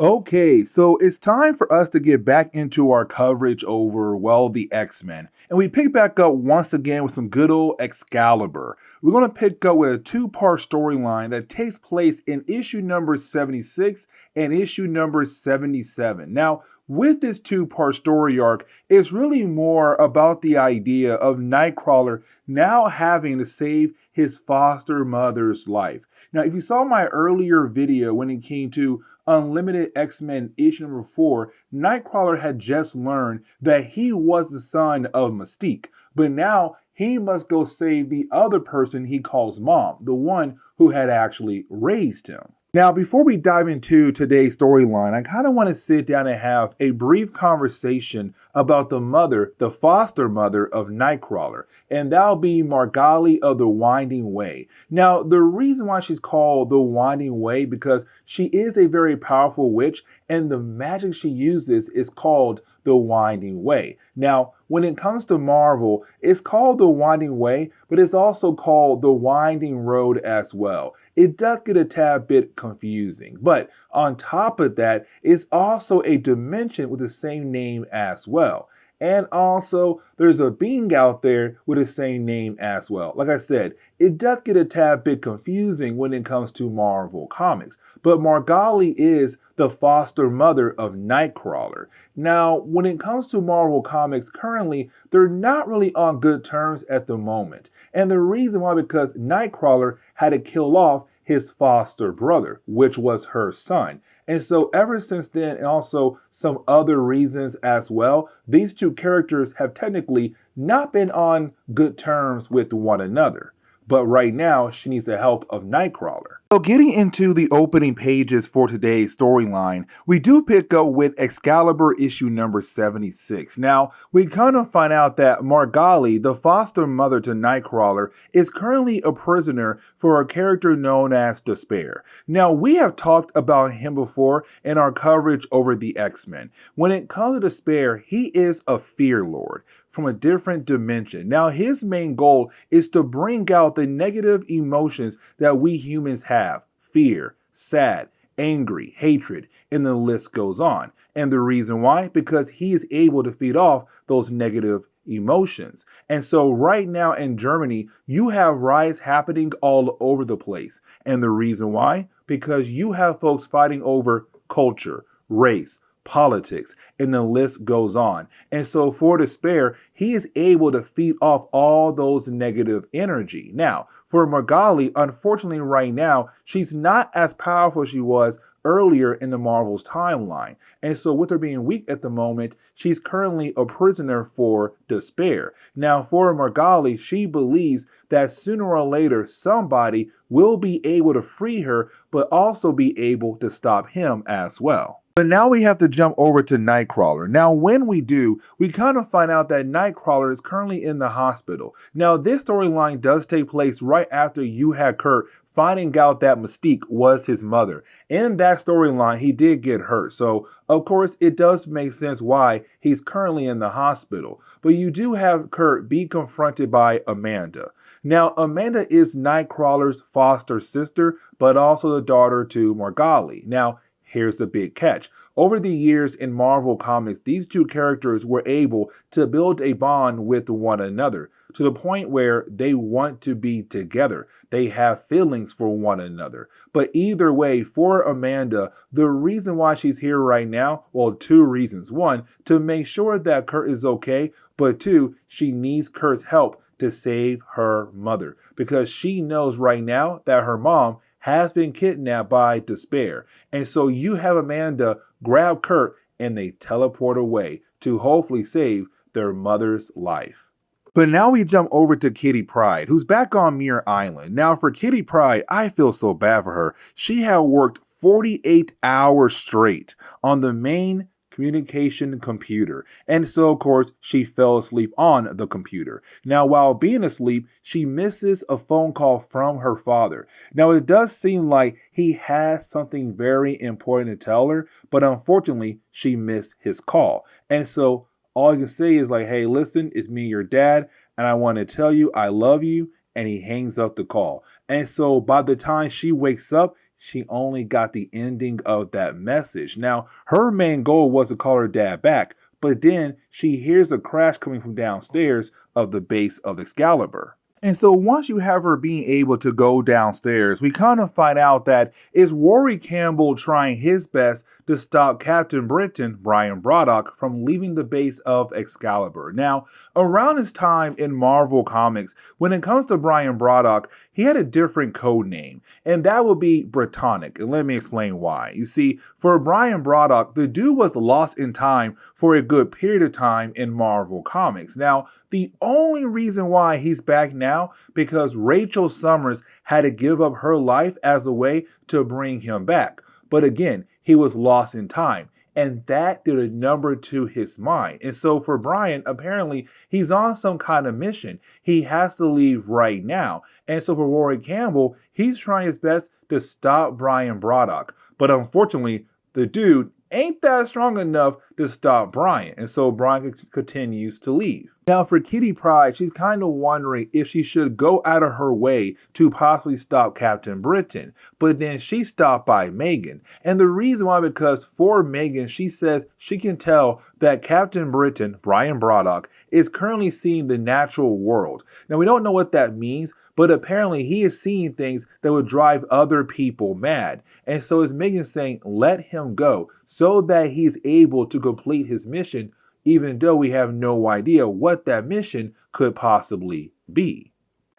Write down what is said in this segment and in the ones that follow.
Okay, so it's time for us to get back into our coverage over, well, the X-Men. And we pick back up once again with some good old Excalibur. We're going to pick up with a two-part storyline that takes place in issue number 76 and issue number 77. Now, with this two-part story arc, it's really more about the idea of Nightcrawler now having to save his foster mother's life. Now, if you saw my earlier video when it came to Unlimited X-Men issue number 4, Nightcrawler had just learned that he was the son of Mystique, but now he must go save the other person he calls mom, the one who had actually raised him. Now, before we dive into today's storyline, I kind of want to sit down and have a brief conversation about the mother, the foster mother of Nightcrawler, and that'll be Margali of the Winding Way. Now, the reason why she's called the Winding Way because she is a very powerful witch, and the magic she uses is called the Winding Way. Now, when it comes to Marvel, it's called the Winding Way, but it's also called the Winding Road as well. It does get a tad bit confusing, but on top of that, it's also a dimension with the same name as well. And also, there's a being out there with the same name as well. Like I said, it does get a tad bit confusing when it comes to Marvel Comics. But Margali is the foster mother of Nightcrawler. Now, when it comes to Marvel Comics, currently, they're not really on good terms at the moment. And the reason why, because Nightcrawler had to kill off his foster brother, which was her son. And so ever since then, and also some other reasons as well, these two characters have technically not been on good terms with one another. But right now, she needs the help of Nightcrawler. So getting into the opening pages for today's storyline, we do pick up with Excalibur issue number 76. Now, we kind of find out that Margali, the foster mother to Nightcrawler, is currently a prisoner for a character known as Despair. Now, we have talked about him before in our coverage over the X-Men. When it comes to Despair, he is a fear lord from a different dimension. Now, his main goal is to bring out the negative emotions that we humans have: fear, sad, angry, hatred, and the list goes on. And the reason why? Because he is able to feed off those negative emotions. And so right now in Germany, you have riots happening all over the place. And the reason why? Because you have folks fighting over culture, race, politics, and the list goes on. And so for Despair, he is able to feed off all those negative energy. Now, for Margali, unfortunately right now, she's not as powerful as she was earlier in the Marvel's timeline. And so with her being weak at the moment, she's currently a prisoner for Despair. Now, for Margali, she believes that sooner or later somebody will be able to free her, but also be able to stop him as well. But now we have to jump over to Nightcrawler. Now, when we do, we kind of find out that Nightcrawler is currently in the hospital. Now, this storyline does take place right after you had Kurt finding out that Mystique was his mother. In that storyline, he did get hurt. So, of course, it does make sense why he's currently in the hospital. But you do have Kurt be confronted by Amanda. Now, Amanda is Nightcrawler's foster sister, but also the daughter to Margali. Now, here's the big catch. Over the years in Marvel Comics, these two characters were able to build a bond with one another to the point where they want to be together. They have feelings for one another. But either way, for Amanda, the reason why she's here right now, well, two reasons. One, to make sure that Kurt is okay, but two, she needs Kurt's help to save her mother because she knows right now that her mom has been kidnapped by Despair. And so you have Amanda grab Kurt and they teleport away to hopefully save their mother's life. But now we jump over to Kitty Pryde, who's back on Muir Island. Now for Kitty Pryde, I feel so bad for her. She had worked 48 hours straight on the main communication computer. And so, of course, she fell asleep on the computer. Now, while being asleep, she misses a phone call from her father. Now, it does seem like he has something very important to tell her, but unfortunately, she missed his call. And so, all you can say is like, hey, listen, it's me, your dad, and I want to tell you I love you. And he hangs up the call. And so by the time she wakes up, she only got the ending of that message. Now, her main goal was to call her dad back, but then she hears a crash coming from downstairs of the base of Excalibur. And so once you have her being able to go downstairs, we kind of find out that it's Rory Campbell trying his best to stop Captain Britain, Brian Braddock, from leaving the base of Excalibur. Now, around this time in Marvel Comics, when it comes to Brian Braddock, he had a different code name, and that would be Britannic. And let me explain why. You see, for Brian Braddock, the dude was lost in time for a good period of time in Marvel Comics. Now, the only reason why he's back now because Rachel Summers had to give up her life as a way to bring him back. But again, he was lost in time. And that did a number to his mind. And so for Brian, apparently he's on some kind of mission. He has to leave right now. And so for Rory Campbell, he's trying his best to stop Brian Braddock. But unfortunately, the dude ain't that strong enough to stop Brian. And so Brian continues to leave. Now for Kitty Pryde, she's kind of wondering if she should go out of her way to possibly stop Captain Britain. But then she's stopped by Megan. And the reason why, because for Megan, she says she can tell that Captain Britain, Brian Braddock, is currently seeing the natural world. Now we don't know what that means, but apparently he is seeing things that would drive other people mad. And so is Megan saying, let him go so that he's able to complete his mission, even though we have no idea what that mission could possibly be.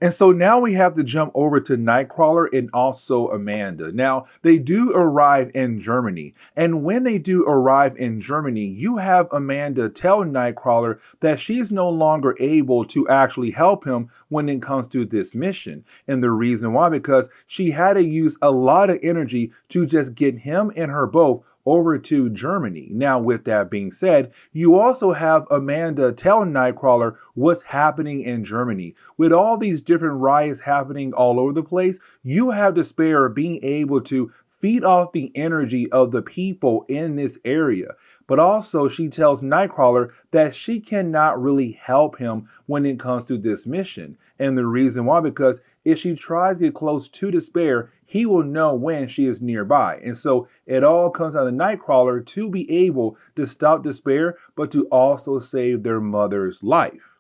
And so now we have to jump over to Nightcrawler and also Amanda. Now, they do arrive in Germany. And when they do arrive in Germany, you have Amanda tell Nightcrawler that she's no longer able to actually help him when it comes to this mission. And the reason why, because she had to use a lot of energy to just get him and her both over to Germany. Now, with that being said, you also have Amanda tell Nightcrawler what's happening in Germany. With all these different riots happening all over the place, you have Despair being able to feed off the energy of the people in this area. But also she tells Nightcrawler that she cannot really help him when it comes to this mission. And the reason why, because if she tries to get close to Despair, he will know when she is nearby. And so it all comes out of Nightcrawler to be able to stop Despair, but to also save their mother's life.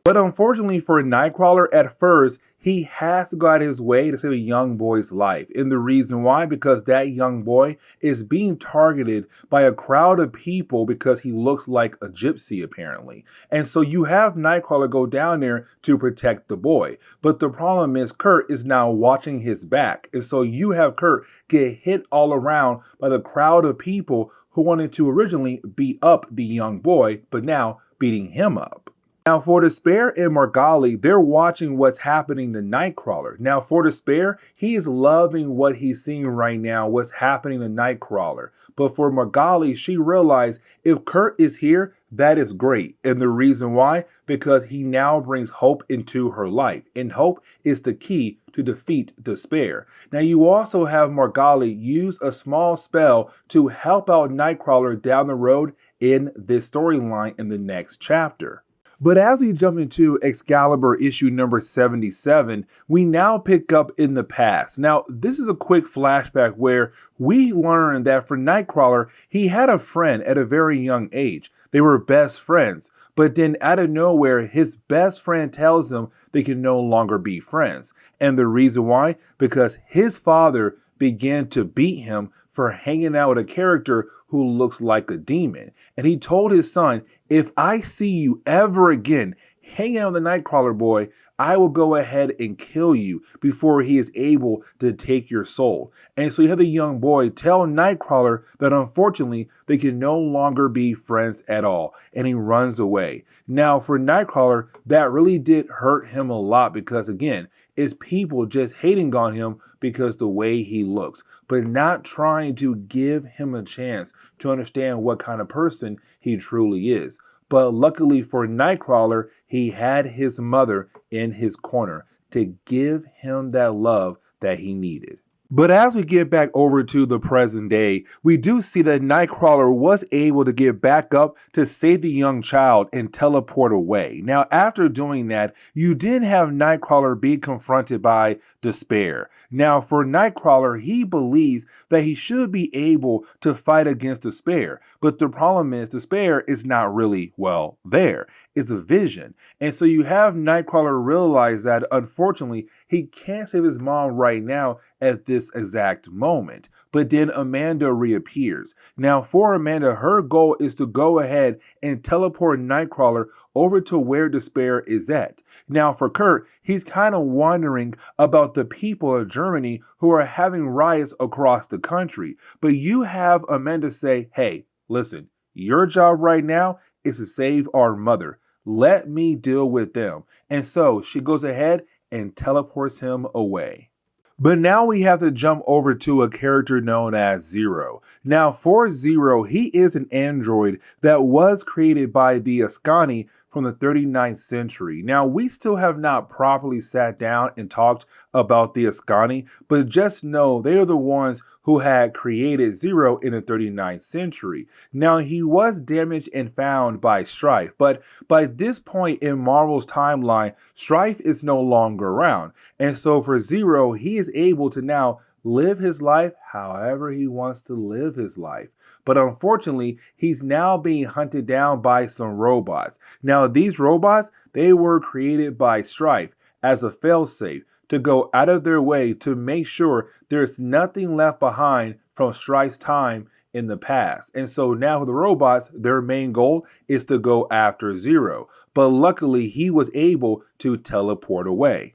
But unfortunately for Nightcrawler, at first, he has to go out of his way to save a young boy's life. And the reason why, because that young boy is being targeted by a crowd of people because he looks like a gypsy, apparently. And so you have Nightcrawler go down there to protect the boy. But the problem is Kurt is now watching his back. And so you have Kurt get hit all around by the crowd of people who wanted to originally beat up the young boy, but now beating him up. Now for Despair and Margali, they're watching what's happening to Nightcrawler. Now for Despair, he is loving what he's seeing right now, what's happening to Nightcrawler. But for Margali, she realized if Kurt is here, that is great. And the reason why? Because he now brings hope into her life. And hope is the key to defeat Despair. Now you also have Margali use a small spell to help out Nightcrawler down the road in this storyline in the next chapter. But as we jump into Excalibur issue number 77, we now pick up in the past. Now, this is a quick flashback where we learn that for Nightcrawler, he had a friend at a very young age. They were best friends. But then out of nowhere, his best friend tells him they can no longer be friends. And the reason why? Because his father began to beat him for hanging out with a character who looks like a demon. And he told his son, if I see you ever again hanging out with the Nightcrawler boy, I will go ahead and kill you before he is able to take your soul. And so you have the young boy tell Nightcrawler that unfortunately they can no longer be friends at all. And he runs away. Now for Nightcrawler, that really did hurt him a lot because again, it's people just hating on him because the way he looks, but not trying to give him a chance to understand what kind of person he truly is. But luckily for Nightcrawler, he had his mother in his corner to give him that love that he needed. But as we get back over to the present day, we do see that Nightcrawler was able to get back up to save the young child and teleport away. Now, after doing that, you did have Nightcrawler be confronted by despair. Now, for Nightcrawler, he believes that he should be able to fight against despair. But the problem is, despair is not really, well, there. It's a vision. And so you have Nightcrawler realize that unfortunately, he can't save his mom right now at this exact moment. But then Amanda reappears. Now, for Amanda, her goal is to go ahead and teleport Nightcrawler over to where despair is at. Now, for Kurt, he's kind of wondering about the people of Germany who are having riots across the country. But you have Amanda say, hey, listen, your job right now is to save our mother. Let me deal with them. And so she goes ahead and teleports him away. But now we have to jump over to a character known as Zero. Now, for Zero, he is an android that was created by the Ascani from the 39th century. Now, we still have not properly sat down and talked about the Ascani, but just know they are the ones who had created Zero in the 39th century. Now, he was damaged and found by Strife, but by this point in Marvel's timeline, Strife is no longer around. And so for Zero, he is able to now live his life however he wants to live his life. But unfortunately, he's now being hunted down by some robots. Now, these robots, they were created by Strife as a failsafe to go out of their way to make sure there's nothing left behind from Strife's time in the past. And so now the robots, their main goal is to go after Zero. But luckily, he was able to teleport away.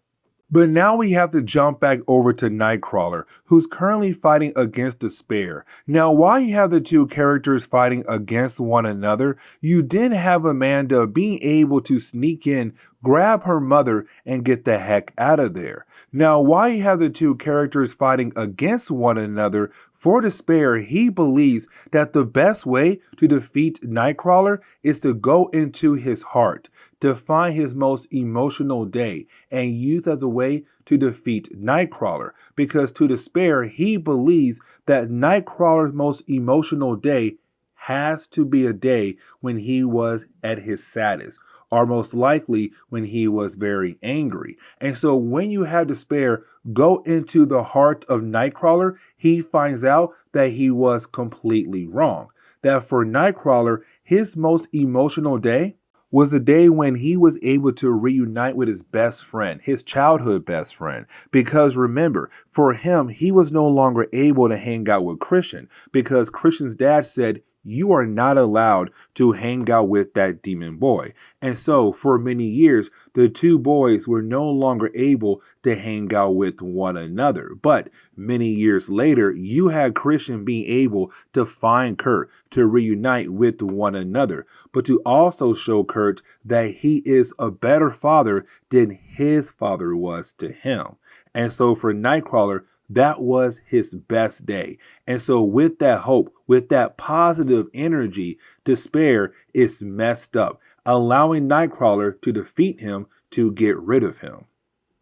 But now we have to jump back over to Nightcrawler, who's currently fighting against despair. Now, while you have the two characters fighting against one another, you did have Amanda being able to sneak in, grab her mother, and get the heck out of there. Now, while you have the two characters fighting against one another, for despair, he believes that the best way to defeat Nightcrawler is to go into his heart, to find his most emotional day, and use as a way to defeat Nightcrawler. Because to despair, he believes that Nightcrawler's most emotional day has to be a day when he was at his saddest, or most likely when he was very angry. And so when you have despair go into the heart of Nightcrawler, he finds out that he was completely wrong. That for Nightcrawler, his most emotional day was the day when he was able to reunite with his best friend, his childhood best friend. Because remember, for him, he was no longer able to hang out with Christian because Christian's dad said, you are not allowed to hang out with that demon boy. And so for many years, the two boys were no longer able to hang out with one another. But many years later, you had Christian being able to find Kurt, to reunite with one another, but to also show Kurt that he is a better father than his father was to him. And so for Nightcrawler, that was his best day. And so with that hope, with that positive energy, despair is messed up, allowing Nightcrawler to defeat him to get rid of him.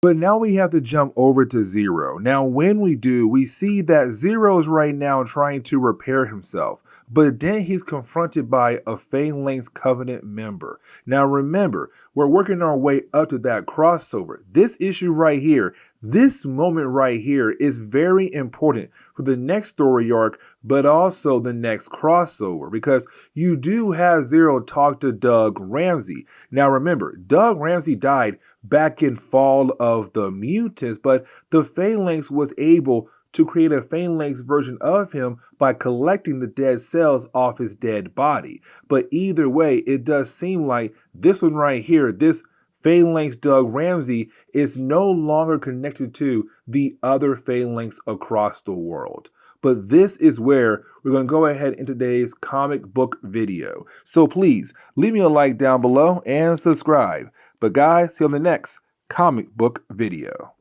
But now we have to jump over to Zero. Now, when we do, we see that Zero's right now trying to repair himself. But then he's confronted by a Phalanx Covenant member. Now, remember, we're working our way up to that crossover. This issue right here, this moment right here is very important for the next story arc, but also the next crossover. Because you do have Zero talk to Doug Ramsey. Now, remember, Doug Ramsey died back in Fall of the Mutants, but the Phalanx was able to create a Phalanx version of him by collecting the dead cells off his dead body. But either way, it does seem like this one right here, this Phalanx Doug Ramsey, is no longer connected to the other Phalanx across the world. But this is where we're going to go ahead in today's comic book video. So please leave me a like down below and subscribe. But guys, see you on the next comic book video.